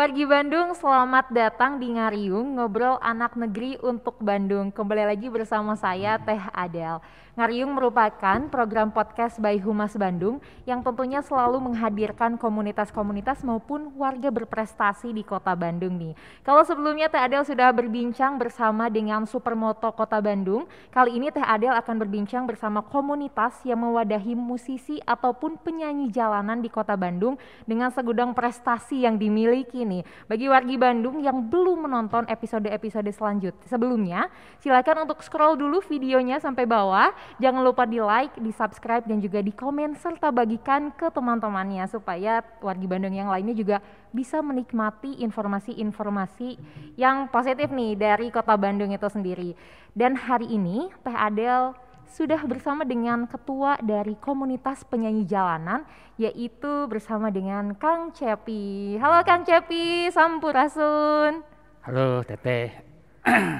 Wargi Bandung, selamat datang di Ngariung, ngobrol anak negeri untuk Bandung. Kembali lagi bersama saya, Teh Adel. Ngariung merupakan program podcast by Humas Bandung yang tentunya selalu menghadirkan komunitas-komunitas maupun warga berprestasi di kota Bandung nih. Kalau sebelumnya Teh Adel sudah berbincang bersama dengan Supermoto Kota Bandung, kali ini Teh Adel akan berbincang bersama komunitas yang mewadahi musisi ataupun penyanyi jalanan di kota Bandung dengan segudang prestasi yang dimiliki nih. Bagi wargi Bandung yang belum menonton episode-episode selanjutnya sebelumnya, silakan untuk scroll dulu videonya sampai bawah. Jangan lupa di like, di subscribe, dan juga di komen serta bagikan ke teman-temannya supaya wargi Bandung yang lainnya juga bisa menikmati informasi-informasi yang positif nih dari kota Bandung itu sendiri. Dan hari ini Teh Adel sudah bersama dengan ketua dari komunitas penyanyi jalanan, yaitu bersama dengan Kang Cepi. Halo Kang Cepi, sampurasun. Halo Teteh,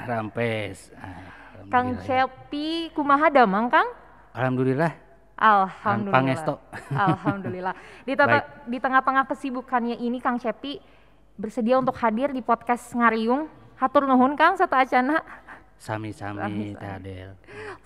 Rampes. Kang Alhamdulillah ya. Cepi, kumaha damang Kang? Alhamdulillah. Alhamdulillah. Pangesto. Alhamdulillah. Baik. Di tengah-tengah kesibukannya ini Kang Cepi bersedia untuk hadir di podcast Ngariung. Hatur nuhun Kang satu acana. Sami-sami Teh Adel.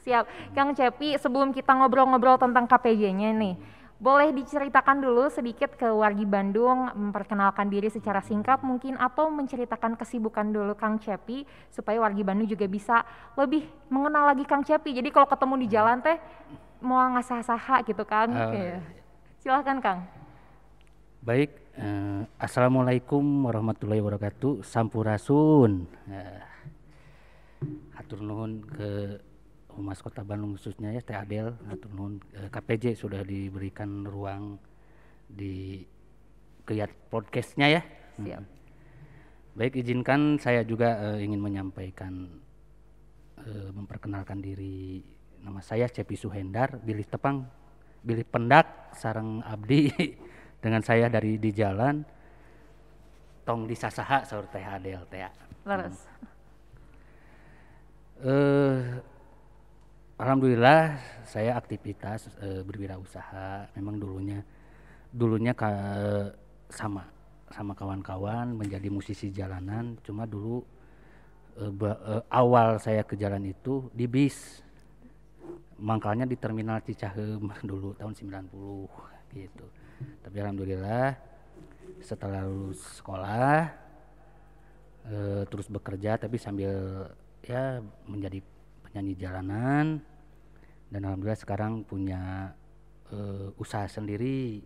Siap. Kang Cepi, sebelum kita ngobrol-ngobrol tentang KPJ-nya nih, boleh diceritakan dulu sedikit ke wargi Bandung, memperkenalkan diri secara singkat mungkin, atau menceritakan kesibukan dulu Kang Cepi, supaya wargi Bandung juga bisa lebih mengenal lagi Kang Cepi. Jadi kalau ketemu di jalan teh, mau ngasah-saha gitu kan. Silahkan Kang. Baik, Assalamualaikum warahmatullahi wabarakatuh. Sampurasun. Hatur nuhun ke Humas Kota Bandung khususnya ya Teh Adel. Hatur nuhun KPJ sudah diberikan ruang di Kiat podcastnya ya. Siap. Baik, izinkan saya juga ingin menyampaikan memperkenalkan diri. Nama saya Cepi Suhendar, bilih tepang, bilih pendak, sareng abdi dengan saya dari di jalan tong disasaha saur Teh Adel teh. Leres. Alhamdulillah saya aktivitas berwirausaha. Memang dulunya sama kawan-kawan menjadi musisi jalanan. Cuma dulu awal saya ke jalan itu di bis. Mangkalnya di terminal Cicaheum dulu tahun 90 gitu. Tapi alhamdulillah setelah lulus sekolah terus bekerja tapi sambil ya menjadi penyanyi jalanan, dan alhamdulillah sekarang punya usaha sendiri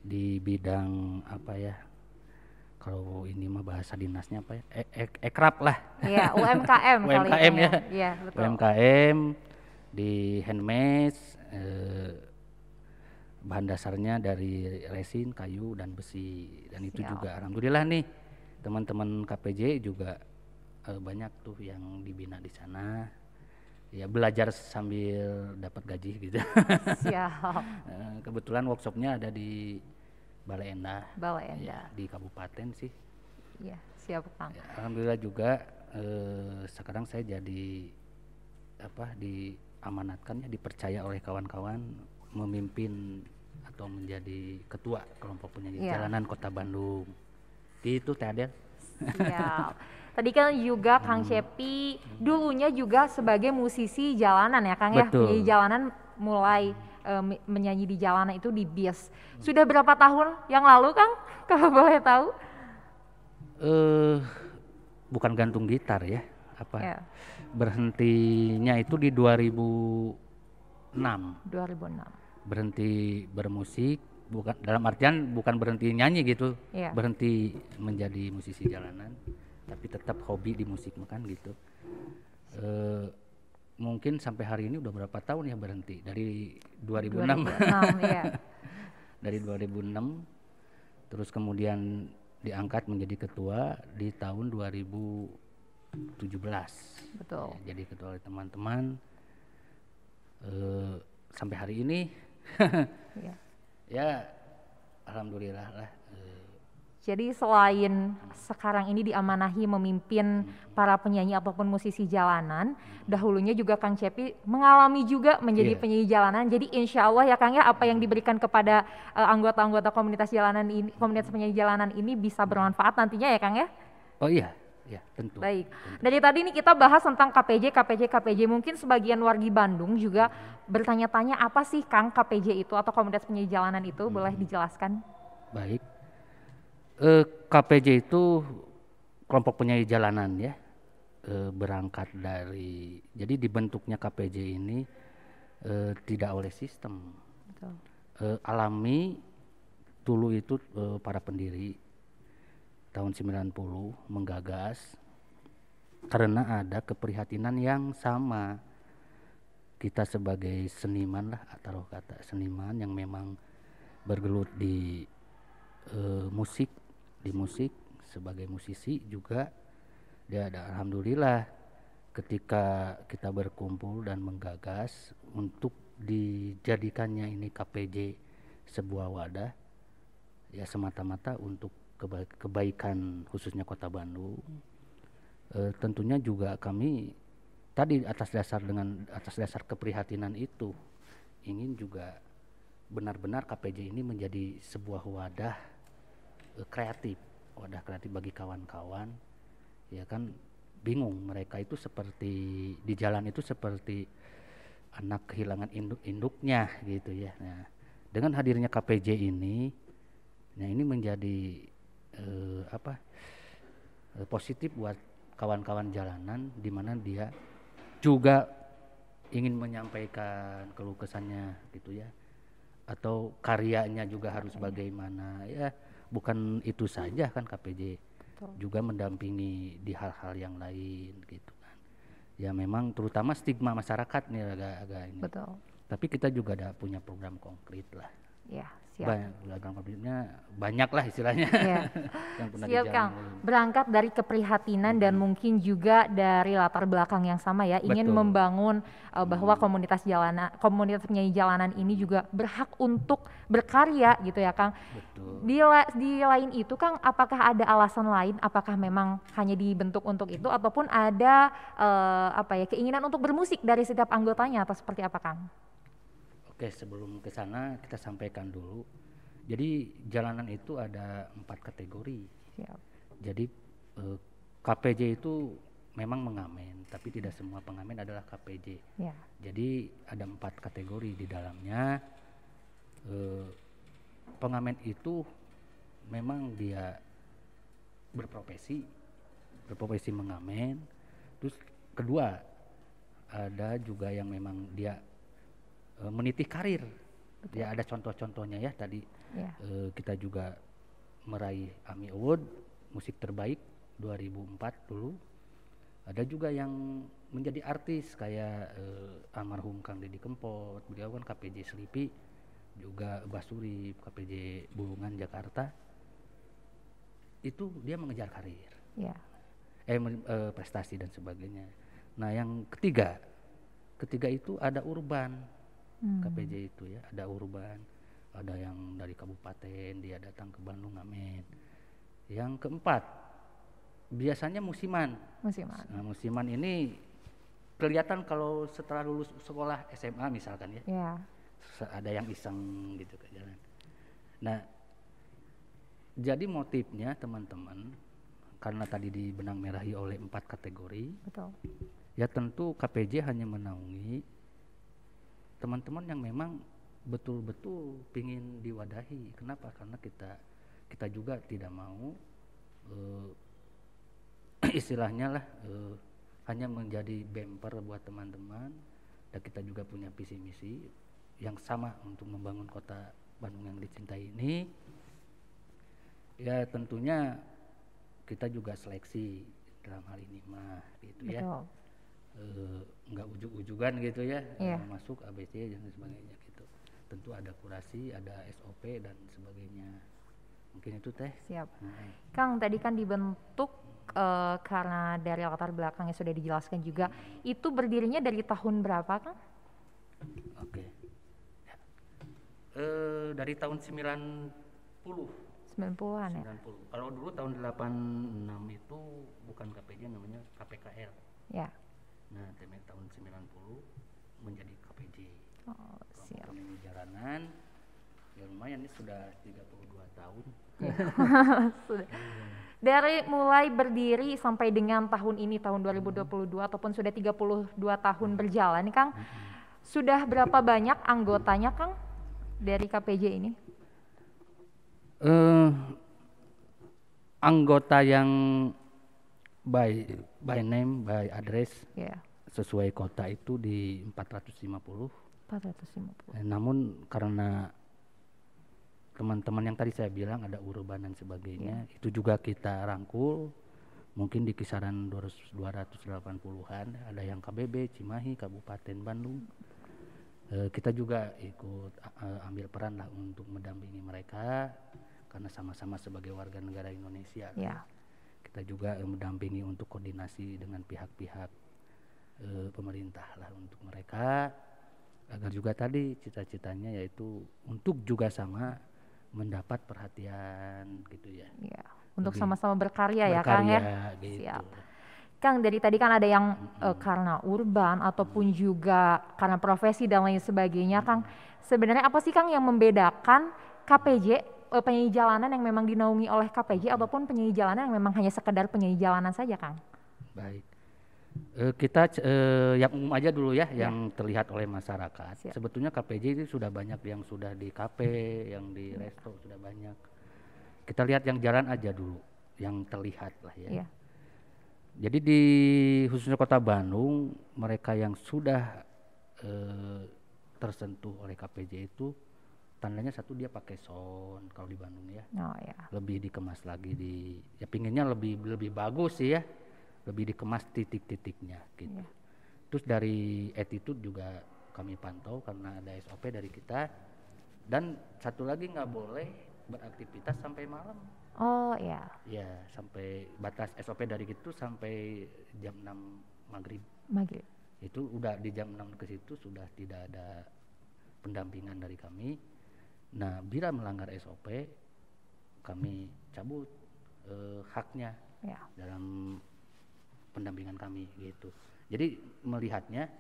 di bidang apa ya, kalau ini mah bahasa dinasnya apa ya, ekrap lah. Iya, UMKM kali UMKM ya. Iya, betul. UMKM di handmade, bahan dasarnya dari resin, kayu, dan besi. Dan itu juga alhamdulillah nih teman-teman KPJ juga banyak tuh yang dibina di sana. Ya belajar sambil dapat gaji gitu. Siap. Kebetulan workshopnya ada di Balai Endah. Balai Endah. Ya, di kabupaten sih. Iya, siap Kang. Ya, alhamdulillah juga sekarang saya jadi diamanatkan ya, dipercaya oleh kawan-kawan memimpin atau menjadi ketua kelompok penyanyi jalanan Kota Bandung. Itu Teh Adel. Siap. Tadi kan juga Kang Cepi dulunya juga sebagai musisi jalanan ya Kang. Betul. Ya, di jalanan mulai menyanyi di jalanan itu di bis. Sudah berapa tahun yang lalu Kang kalau boleh tahu? Bukan gantung gitar ya, berhentinya itu di 2006. Berhenti bermusik, bukan dalam artian bukan berhenti nyanyi gitu, berhenti menjadi musisi jalanan, tapi tetap hobi di musik makan gitu. Mungkin sampai hari ini udah berapa tahun ya berhenti, dari 2006. Ya. Dari 2006 terus kemudian diangkat menjadi ketua di tahun 2017. Betul. Ya, jadi ketua oleh teman-teman sampai hari ini. Ya alhamdulillah lah. Jadi selain sekarang ini diamanahi memimpin para penyanyi ataupun musisi jalanan, dahulunya juga Kang Cepi mengalami juga menjadi Iya. penyanyi jalanan. Jadi insya Allah ya Kang ya, apa yang diberikan kepada anggota-anggota komunitas jalanan ini, komunitas penyanyi jalanan ini bisa bermanfaat nantinya ya Kang ya. Oh iya, ya tentu. Baik, Tentu. dari tadi nih kita bahas tentang KPJ. Mungkin sebagian wargi Bandung juga bertanya-tanya apa sih Kang KPJ itu atau komunitas penyanyi jalanan itu, boleh dijelaskan? Baik. KPJ itu kelompok penyanyi jalanan ya. Berangkat dari, jadi dibentuknya KPJ ini tidak oleh sistem. Betul. Alami dulu itu para pendiri tahun 90 menggagas karena ada keprihatinan yang sama. Kita sebagai seniman lah, atau kata seniman yang memang bergelut di musik sebagai musisi juga, ya alhamdulillah ketika kita berkumpul dan menggagas untuk dijadikannya ini KPJ sebuah wadah ya semata-mata untuk kebaikan khususnya Kota Bandung. Tentunya juga kami tadi atas dasar keprihatinan itu ingin juga benar-benar KPJ ini menjadi sebuah wadah kreatif bagi kawan-kawan. Ya kan bingung, mereka itu seperti di jalan itu seperti anak kehilangan induknya gitu ya. Nah, dengan hadirnya KPJ ini, nah ini menjadi positif buat kawan-kawan jalanan, di mana dia juga ingin menyampaikan keluh kesahnya gitu ya, atau karyanya juga harus bagaimana ya. Bukan itu saja kan, KPJ juga mendampingi di hal-hal yang lain gitu kan. Ya memang terutama stigma masyarakat nih agak ini. Betul. Tapi kita juga ada punya program konkret lah. Ya, siap. Program konkretnya banyak lah istilahnya. Ya. Yang pernah Siap Kang, berangkat dari keprihatinan dan mungkin juga dari latar belakang yang sama ya, ingin Betul. membangun bahwa komunitas penyanyi jalanan ini juga berhak untuk berkarya gitu ya Kang. Betul. Di lain itu Kang, apakah ada alasan lain? Apakah memang hanya dibentuk untuk itu ataupun ada keinginan untuk bermusik dari setiap anggotanya atau seperti apa Kang? Oke, sebelum ke sana kita sampaikan dulu. Jadi jalanan itu ada 4 kategori. Siap. Jadi KPJ itu memang mengamen, tapi tidak semua pengamen adalah KPJ. Ya. Jadi ada 4 kategori di dalamnya. Pengamen itu memang dia berprofesi mengamen. Terus kedua, ada juga yang memang dia meniti karir. Betul. Ya ada contoh-contohnya ya tadi. Ya. Kita juga meraih AMI Award musik terbaik 2004 dulu. Ada juga yang menjadi artis kayak almarhum Kang Deddy Kempot, beliau kan KPJ Selipi, juga Basuri KPJ Bulungan Jakarta. Itu dia mengejar karir. Ya. Prestasi dan sebagainya. Nah, yang ketiga itu ada urban. KPJ itu ya, ada urban, ada yang dari kabupaten dia datang ke Bandung ngamen. Yang keempat biasanya musiman. Nah, musiman ini kelihatan kalau setelah lulus sekolah SMA misalkan ya. Yeah. Ada yang iseng gitu ke jalan. Nah, jadi motifnya teman-teman, karena tadi dibenang merahi oleh 4 kategori. Betul. Ya tentu KPJ hanya menaungi teman-teman yang memang betul-betul pingin diwadahi. Kenapa? Karena kita juga tidak mau istilahnya lah hanya menjadi bumper buat teman-teman. Dan kita juga punya visi misi yang sama untuk membangun kota Bandung yang dicintai ini. Ya tentunya kita juga seleksi dalam hal ini mah gitu. Betul. Ya. Nggak ujug-ujugan gitu ya, masuk ABC dan sebagainya gitu. Tentu ada kurasi, ada SOP dan sebagainya. Mungkin itu teh. Siap. Kang, tadi kan dibentuk karena dari latar belakangnya sudah dijelaskan juga. Itu berdirinya dari tahun berapa Kang? Oke. Ya. Dari tahun 90. 90-an ya. 90. Kalau dulu tahun 86 itu bukan KPJ, namanya KPKL. Ya. Nah, tahun 90 menjadi KPJ. Oh, siap. Penyanyi jalanan. Ya lumayan nih, sudah 32 tahun. Sudah. Dari mulai berdiri sampai dengan tahun ini, tahun 2022 ataupun sudah 32 tahun berjalan, Kang, sudah berapa banyak anggotanya, Kang, dari KPJ ini? Anggota yang by name, by address, Ya, sesuai kota itu di 450. 450. Namun karena teman-teman yang tadi saya bilang ada urban dan sebagainya, itu juga kita rangkul, mungkin di kisaran 280-an, ada yang KBB, Cimahi, Kabupaten Bandung. Kita juga ikut ambil peran lah untuk mendampingi mereka, karena sama-sama sebagai warga negara Indonesia. Ya. Kita juga mendampingi untuk koordinasi dengan pihak-pihak pemerintah lah untuk mereka, agar juga tadi cita-citanya yaitu untuk juga sama mendapat perhatian gitu ya. Ya, untuk Lebih sama-sama berkarya ya, Kang ya. Gitu. Siap. Kang, dari tadi kan ada yang karena urban ataupun juga karena profesi dan lain sebagainya, Kang. Sebenarnya apa sih, Kang, yang membedakan KPJ, penyanyi jalanan yang memang dinaungi oleh KPJ ataupun penyanyi jalanan yang memang hanya sekedar penyanyi jalanan saja, Kang? Baik. Kita yang umum aja dulu ya, yang terlihat oleh masyarakat. Siap. Sebetulnya KPJ itu sudah banyak yang sudah di kafe, yang di resto sudah banyak. Kita lihat yang jalan aja dulu, yang terlihat lah ya. Iya. Jadi di khususnya Kota Bandung, mereka yang sudah tersentuh oleh KPJ itu tandanya satu, dia pakai sound kalau di Bandung ya. Oh ya. Lebih dikemas lagi, ya pinginnya lebih bagus sih ya. Lebih dikemas titik-titiknya gitu. Iya. Terus dari attitude juga kami pantau karena ada SOP dari kita. Dan satu lagi, nggak boleh beraktivitas sampai malam. Oh ya. Ya, sampai batas SOP dari itu sampai jam 6 maghrib. Maghrib. Itu udah di jam 6 ke situ sudah tidak ada pendampingan dari kami. Nah, bila melanggar SOP, kami cabut haknya Ya. dalam pendampingan kami gitu. Jadi melihatnya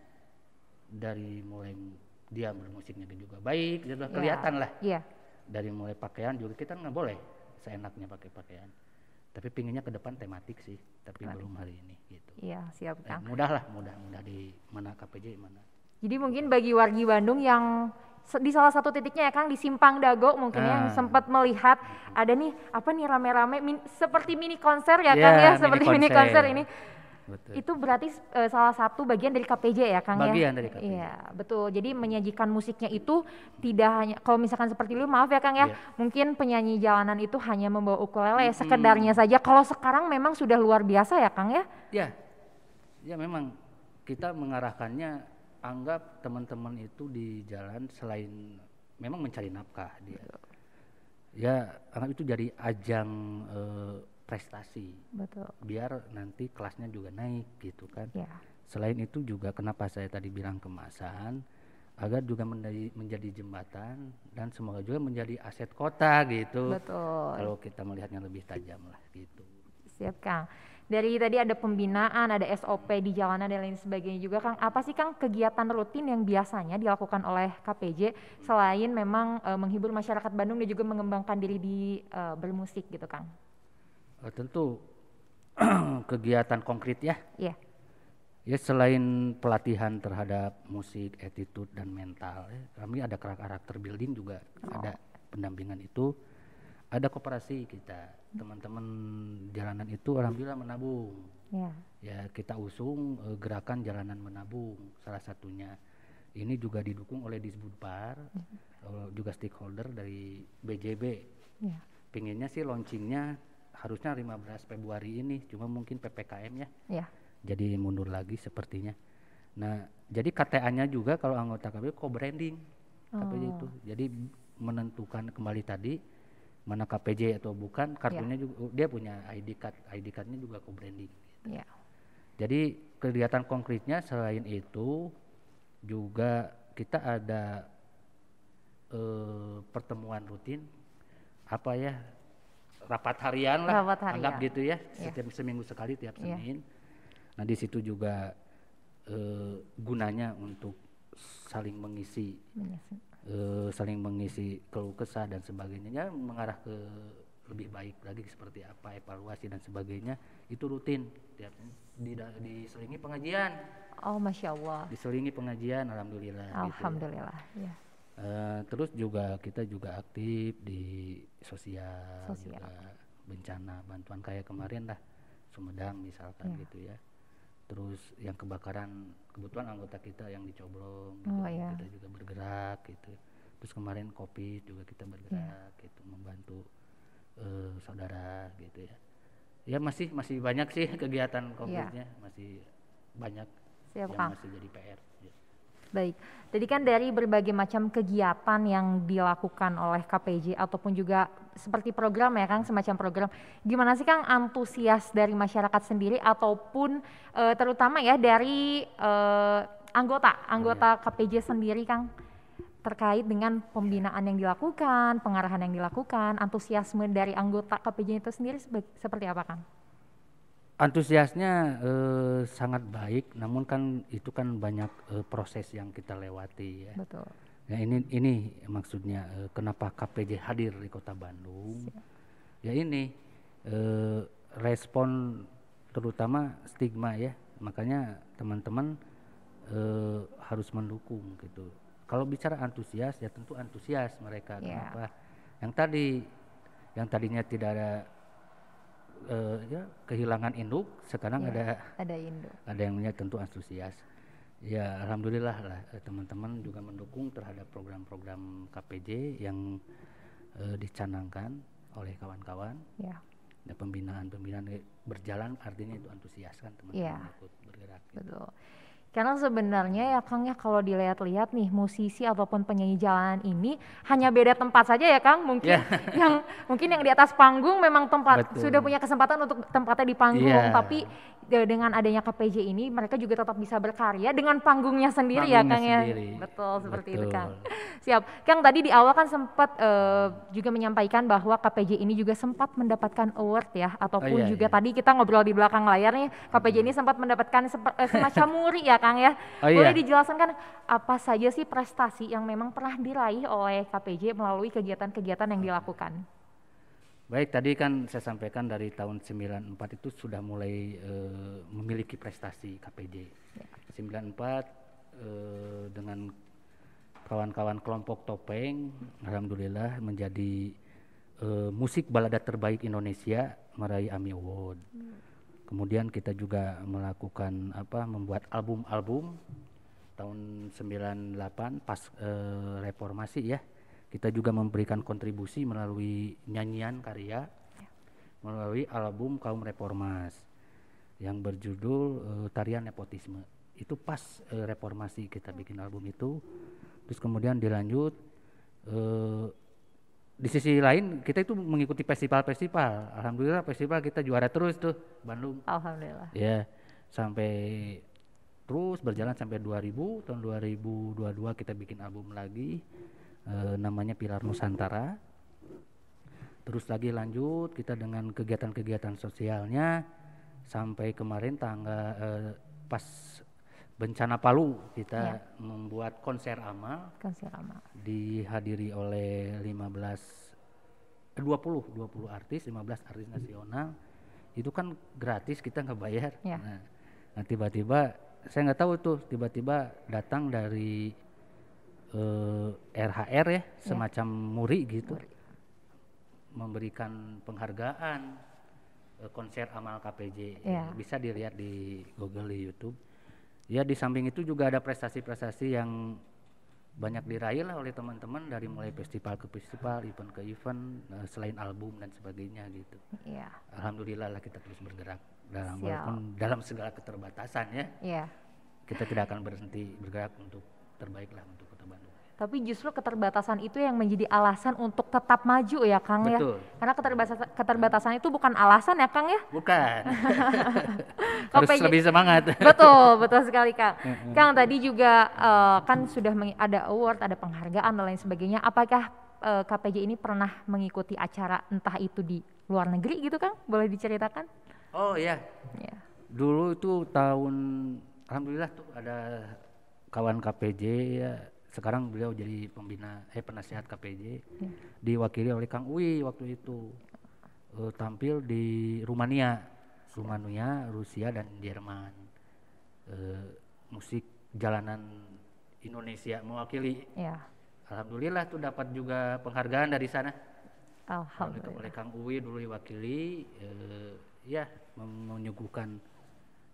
dari mulai dia bermusiknya juga baik, sudah kelihatan lah. Iya. Dari mulai pakaian juga kita nggak boleh seenaknya pakai pakaian. Tapi pinginnya ke depan tematik sih, tapi belum hari ini gitu. Iya, siap, Kang. Mudah di mana KPJ mana. Jadi mungkin bagi wargi Bandung yang di salah satu titiknya ya, Kang, di Simpang Dago mungkin yang sempat melihat ada nih apa nih rame-rame seperti mini konser ya, Kang ya, seperti mini konser ini. Betul. Itu berarti salah satu bagian dari KPJ ya, Kang ya? Bagian dari KPJ. Iya, betul. Jadi menyajikan musiknya itu tidak hanya, kalau misalkan seperti dulu, maaf ya Kang ya, mungkin penyanyi jalanan itu hanya membawa ukulele sekedarnya saja. Kalau sekarang memang sudah luar biasa ya, Kang ya? Ya memang kita mengarahkannya, anggap teman-teman itu di jalan selain memang mencari nafkah dia. Ya, anggap itu jadi ajang prestasi. Betul. Biar nanti kelasnya juga naik gitu kan. Ya. Selain itu juga kenapa saya tadi bilang kemasan, agar juga menjadi jembatan dan semoga juga menjadi aset kota gitu. Betul. Kalau kita melihatnya lebih tajam lah gitu. Siap, Kang. Dari tadi ada pembinaan, ada SOP di jalanan dan lain sebagainya juga, Kang. Apa sih, Kang, kegiatan rutin yang biasanya dilakukan oleh KPJ selain memang menghibur masyarakat Bandung dan juga mengembangkan diri di bermusik gitu, Kang? Tentu kegiatan konkret ya. Iya. Ya, selain pelatihan terhadap musik, attitude dan mental, kami ada karakter building juga, ada pendampingan itu. Ada koperasi kita, teman-teman jalanan itu alhamdulillah menabung. Ya, kita usung gerakan jalanan menabung salah satunya. Ini juga didukung oleh Disbudpar, juga stakeholder dari BJB. Pinginnya sih launchingnya harusnya 15 Februari ini, cuma mungkin PPKM ya. Jadi mundur lagi sepertinya. Nah, jadi KTA-nya juga kalau anggota KPJ co-branding KPJ itu. Jadi menentukan kembali tadi mana KPJ atau bukan, kartunya juga dia punya ID card-nya juga co-branding gitu. Jadi kegiatan konkretnya selain itu juga kita ada pertemuan rutin rapat harian lah, Rapat harian. anggap gitu ya, Iya. setiap seminggu sekali tiap Iya. Senin. Nah di situ juga gunanya untuk saling mengisi keluh kesah dan sebagainya, ya, mengarah ke lebih baik lagi seperti apa, evaluasi dan sebagainya, itu rutin tiap diselingi pengajian. Oh, Masya Allah. Diselingi pengajian, alhamdulillah. Alhamdulillah. Gitu ya. Ya. Terus kita juga aktif di sosial. Sosial. Juga bencana bantuan kayak kemarin lah Sumedang misalkan Ya. gitu ya. Terus yang kebakaran, kebetulan anggota kita yang dicoblong gitu, Oh, ya. kita juga bergerak gitu. Terus kemarin COVID juga kita bergerak gitu, membantu saudara gitu ya. Ya masih banyak sih kegiatan COVID-nya, masih banyak. Siap, yang Kang. masih jadi PR. Ya. Baik, tadi kan dari berbagai macam kegiatan yang dilakukan oleh KPJ ataupun juga seperti program ya Kang, semacam program. Gimana sih Kang antusias dari masyarakat sendiri ataupun terutama ya dari anggota KPJ sendiri Kang, terkait dengan pembinaan yang dilakukan, pengarahan yang dilakukan, antusiasme dari anggota KPJ itu sendiri seperti apa Kang? Antusiasnya sangat baik, namun kan itu kan banyak proses yang kita lewati ya. Betul. Nah ini maksudnya kenapa KPJ hadir di Kota Bandung? Ya ini respon terutama stigma ya, makanya teman-teman harus mendukung gitu. Kalau bicara antusias ya tentu antusias mereka. Kenapa? Yang tadinya tidak ada ya kehilangan induk, sekarang ada induk. Ada yang punya tentu antusias. Ya alhamdulillah lah teman-teman juga mendukung terhadap program-program KPJ yang dicanangkan oleh kawan-kawan. Ya. Dan pembinaan berjalan artinya itu antusias kan teman-teman ikut bergerak. Gitu. Betul. Karena sebenarnya ya Kang ya kalau dilihat-lihat nih musisi ataupun penyanyi jalanan ini hanya beda tempat saja ya Kang, mungkin yang di atas panggung memang sudah punya kesempatan untuk tempatnya di panggung, tapi dengan adanya KPJ ini mereka juga tetap bisa berkarya dengan panggungnya sendiri ya Kang ya. Betul, seperti itu Kang. Siap. Kang tadi di awal kan sempat juga menyampaikan bahwa KPJ ini juga sempat mendapatkan award ya, ataupun tadi kita ngobrol di belakang layar nih, KPJ ini sempat mendapatkan semacam muri ya Kang ya. Boleh dijelaskan kan apa saja sih prestasi yang memang pernah diraih oleh KPJ melalui kegiatan-kegiatan yang dilakukan? Baik, tadi kan saya sampaikan dari tahun 94 itu sudah mulai memiliki prestasi KPJ. 94 dengan kawan-kawan kelompok topeng, alhamdulillah menjadi musik balada terbaik Indonesia, meraih AMI Award. Kemudian kita juga melakukan membuat album-album tahun 98 pas reformasi ya. Kita juga memberikan kontribusi melalui nyanyian karya melalui album Kaum Reformas yang berjudul Tarian Nepotisme. Itu pas reformasi kita bikin album itu. Terus kemudian dilanjut di sisi lain kita itu mengikuti festival-festival. Alhamdulillah festival kita juara terus tuh Bandung. Alhamdulillah. Ya, sampai terus berjalan sampai 2000, tahun 2022 kita bikin album lagi. Namanya Pilar Nusantara. Terus lagi lanjut kita dengan kegiatan-kegiatan sosialnya sampai kemarin pas bencana Palu kita membuat konser amal. Dihadiri oleh 20 artis, 15 artis nasional. Itu kan gratis, kita nggak bayar. Nah tiba-tiba saya nggak tahu tuh, tiba-tiba datang dari RHR ya, semacam muri gitu, memberikan penghargaan konser amal KPJ. Bisa dilihat di Google, di YouTube. Ya di samping itu juga ada prestasi-prestasi yang banyak diraih lah oleh teman-teman dari mulai festival ke festival, event ke event, selain album dan sebagainya gitu. Alhamdulillah lah kita terus bergerak walaupun dalam segala keterbatasan ya. Kita tidak akan berhenti bergerak untuk terbaik lah untuk Kota Bandung. Tapi justru keterbatasan itu yang menjadi alasan untuk tetap maju ya Kang. Betul. Ya. Karena keterbatasan itu bukan alasan ya Kang ya. Bukan. Harus lebih semangat. Betul sekali Kang. Kang tadi juga kan sudah ada award, ada penghargaan dan lain sebagainya. Apakah KPJ ini pernah mengikuti acara entah itu di luar negeri gitu Kang? Boleh diceritakan? Oh ya, Ya. dulu itu tahun alhamdulillah tuh ada kawan KPJ ya. Sekarang beliau jadi penasehat KPJ. Ya. Diwakili oleh Kang Uwi waktu itu. Tampil di Rumania, Rusia dan Jerman. Musik jalanan Indonesia mewakili. Ya. Alhamdulillah tuh dapat juga penghargaan dari sana. Alhamdulillah. Oleh Kang Uwi dulu diwakili, ya menyuguhkan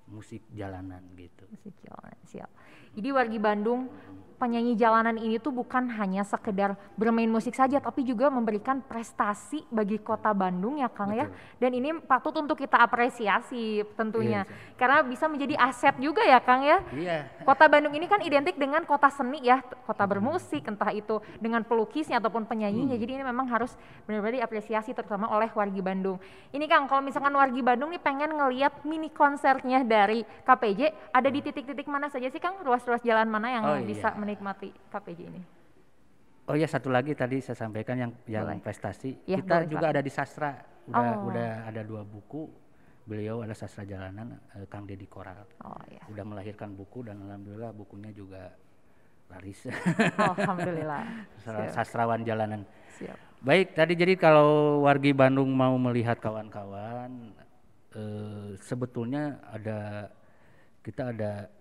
musik jalanan gitu. Musik jalanan, siap. Jadi wargi Bandung penyanyi jalanan ini tuh bukan hanya sekedar bermain musik saja, tapi juga memberikan prestasi bagi kota Bandung ya Kang ya. Betul. Dan ini patut untuk kita apresiasi tentunya, Iya. karena bisa menjadi aset juga ya Kang ya. Iya. Kota Bandung ini kan identik dengan kota seni ya, kota bermusik, entah itu dengan pelukisnya ataupun penyanyinya. Jadi ini memang harus benar-benar diapresiasi terutama oleh wargi Bandung. Ini Kang, kalau misalkan wargi Bandung nih pengen ngelihat mini konsernya dari KPJ, ada di titik-titik mana saja sih Kang? Ruas-ruas jalan mana yang bisa menikmati KPJ ini? Oh ya, satu lagi tadi saya sampaikan yang prestasi. Ya, kita boleh, juga Pak. ada di sastra. Udah ada 2 buku. Beliau ada sastra jalanan, Kang Deddy Koral. Oh ya. Udah melahirkan buku dan alhamdulillah bukunya juga laris. Alhamdulillah. Sastrawan jalanan. Siap. Baik, tadi jadi kalau wargi Bandung mau melihat kawan-kawan, sebetulnya kita ada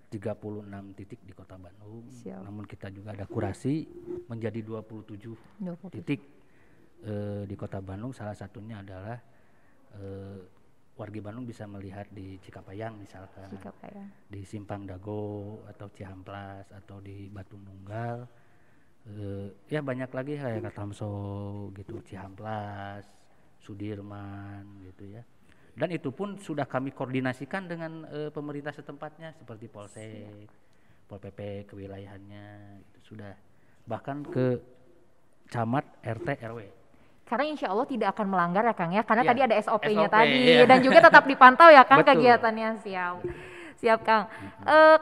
36 titik di Kota Bandung. Siap. Namun kita juga ada kurasi menjadi 27 titik di Kota Bandung. Salah satunya adalah wargi Bandung bisa melihat di Cikapayang misalkan, di Simpang Dago atau Cihamplas atau di Batu Nunggal. Ya banyak lagi kayak Katamso gitu, Cihamplas, Sudirman gitu ya. Dan itu pun sudah kami koordinasikan dengan pemerintah setempatnya seperti Polsek, Pol PP kewilayahannya gitu, sudah bahkan ke camat, RT, RW. Karena insya Allah tidak akan melanggar ya Kang ya, karena Ya, tadi ada SOP-nya SOP, tadi ya. dan juga tetap dipantau ya Kang. Betul. Kegiatannya. Siap Kang.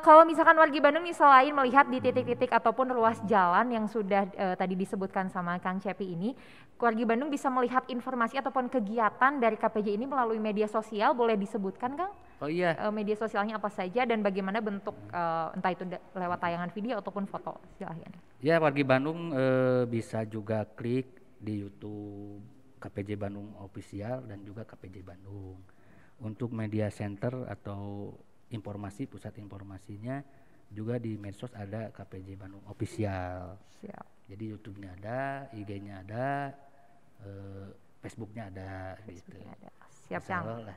Kalau misalkan wargi Bandung nih selain melihat di titik-titik ataupun ruas jalan yang sudah tadi disebutkan sama Kang Cepi ini, wargi Bandung bisa melihat informasi ataupun kegiatan dari KPJ ini melalui media sosial, boleh disebutkan Kang? Oh iya. Media sosialnya apa saja dan bagaimana bentuk entah itu lewat tayangan video ataupun foto, silahkan. Ya, wargi Bandung bisa juga klik di YouTube KPJ Bandung Official dan juga KPJ Bandung. Untuk media center atau informasi, pusat informasinya juga di medsos ada KPJ Bandung Official. Siap. Jadi YouTube-nya ada, IG-nya ada, Facebook-nya ada gitu. Ada. Siap Kang.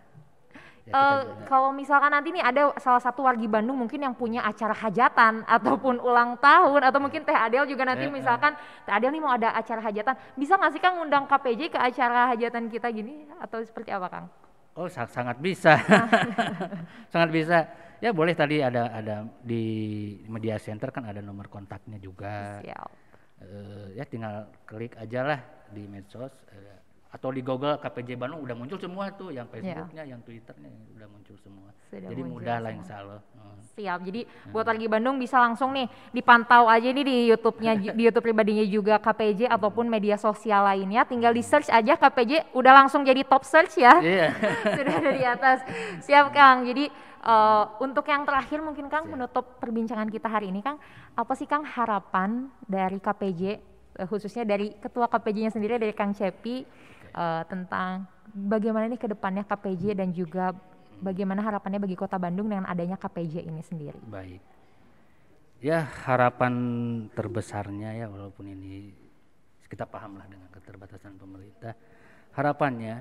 Ya, kalau misalkan nanti nih ada salah satu wargi Bandung mungkin yang punya acara hajatan ataupun ulang tahun atau mungkin Teh Adel juga nanti misalkan Teh Adel nih mau ada acara hajatan, bisa nggak sih Kang ngundang KPJ ke acara hajatan kita gini atau seperti apa Kang? Oh sangat bisa, sangat bisa. Ya boleh, tadi ada di media center kan ada nomor kontaknya juga. Siap. Ya tinggal klik aja lah di medsos. Atau di Google KPJ Bandung udah muncul semua tuh, yang Facebooknya, yang Twitternya udah muncul semua. Jadi mudah lah insya Allah. Siap, jadi buat wargi Bandung bisa langsung nih dipantau aja nih di YouTube-nya, di YouTube pribadinya juga KPJ ataupun media sosial lainnya, tinggal di search aja KPJ, udah langsung jadi top search ya. Iya. Sudah ada di atas. Siap Kang, jadi untuk yang terakhir mungkin Kang menutup perbincangan kita hari ini Kang, apa sih Kang harapan dari KPJ, khususnya dari Ketua KPJ-nya sendiri, dari Kang Cepi, tentang bagaimana nih ke depannya KPJ dan juga bagaimana harapannya bagi Kota Bandung dengan adanya KPJ ini sendiri. Baik. Ya harapan terbesarnya ya, walaupun ini kita pahamlah dengan keterbatasan pemerintah, harapannya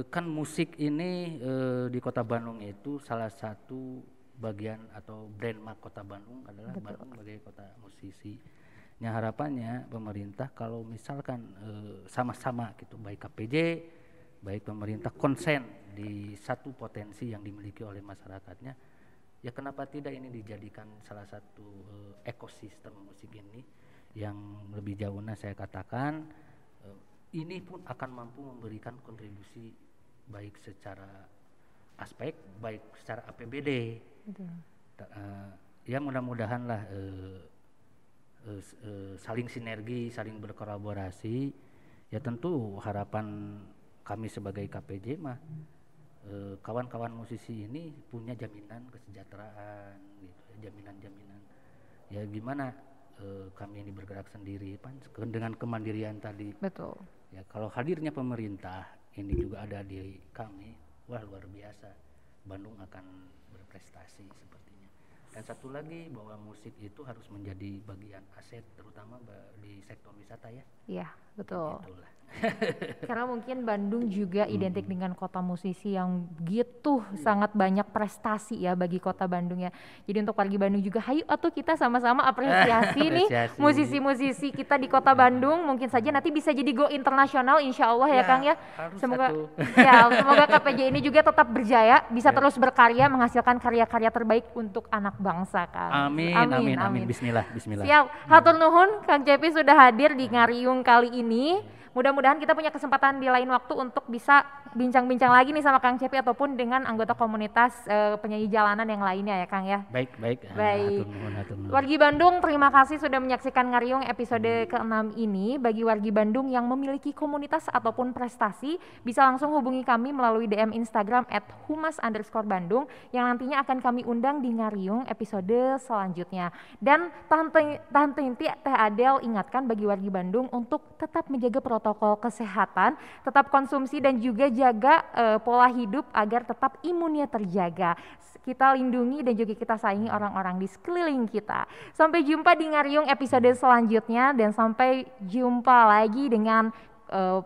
kan musik ini di Kota Bandung itu salah satu bagian atau brand mark Kota Bandung adalah Bandung sebagai kota musisi. Nah harapannya pemerintah kalau misalkan sama-sama gitu, baik KPJ, baik pemerintah konsen di satu potensi yang dimiliki oleh masyarakatnya, ya kenapa tidak ini dijadikan salah satu ekosistem musik ini yang lebih jauhnya saya katakan ini pun akan mampu memberikan kontribusi baik secara aspek, baik secara APBD. Ya mudah-mudahan lah saling sinergi, saling berkolaborasi. Ya tentu harapan kami sebagai KPJ mah kawan-kawan musisi ini punya jaminan kesejahteraan gitu ya, jaminan-jaminan ya gimana kami ini bergerak sendiri dengan kemandirian tadi. Betul. Ya kalau hadirnya pemerintah ini juga ada di kami, wah luar biasa, Bandung akan berprestasi sepertinya. Dan satu lagi bahwa musik itu harus menjadi bagian aset terutama di sektor wisata ya. Iya, betul. Itulah. Karena mungkin Bandung juga identik dengan kota musisi yang gitu sangat banyak prestasi ya bagi kota Bandung ya. Jadi untuk wargi Bandung juga, hayu atuh kita sama-sama apresiasi nih musisi-musisi kita di kota Bandung. Mungkin saja nanti bisa jadi go internasional insya Allah ya Kang ya. Semoga semoga KPJ ini juga tetap berjaya, bisa terus berkarya, menghasilkan karya-karya terbaik untuk anak bangsa Kang. Amin. Bismillah. Siap. Hatur nuhun Kang Cepi sudah hadir di Ngariung kali ini. Mudah-mudahan kita punya kesempatan di lain waktu untuk bisa bincang-bincang lagi nih sama Kang Cepi ataupun dengan anggota komunitas penyanyi jalanan yang lainnya ya Kang ya. Baik. Hatur nuhun. Wargi Bandung, terima kasih sudah menyaksikan Ngariung episode ke-6 ini. Bagi wargi Bandung yang memiliki komunitas ataupun prestasi, bisa langsung hubungi kami melalui DM Instagram @humas_bandung yang nantinya akan kami undang di Ngariung episode selanjutnya. Dan Tante Inti Teh Adel ingatkan bagi wargi Bandung untuk tetap menjaga protokol kesehatan, tetap konsumsi dan juga jaga pola hidup agar tetap imunnya terjaga. Kita lindungi dan juga kita sayangi orang-orang di sekeliling kita. Sampai jumpa di Ngariung episode selanjutnya dan sampai jumpa lagi dengan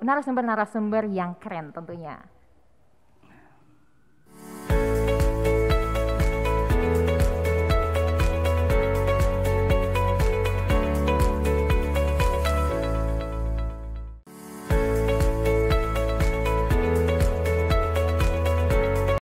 narasumber-narasumber yang keren tentunya.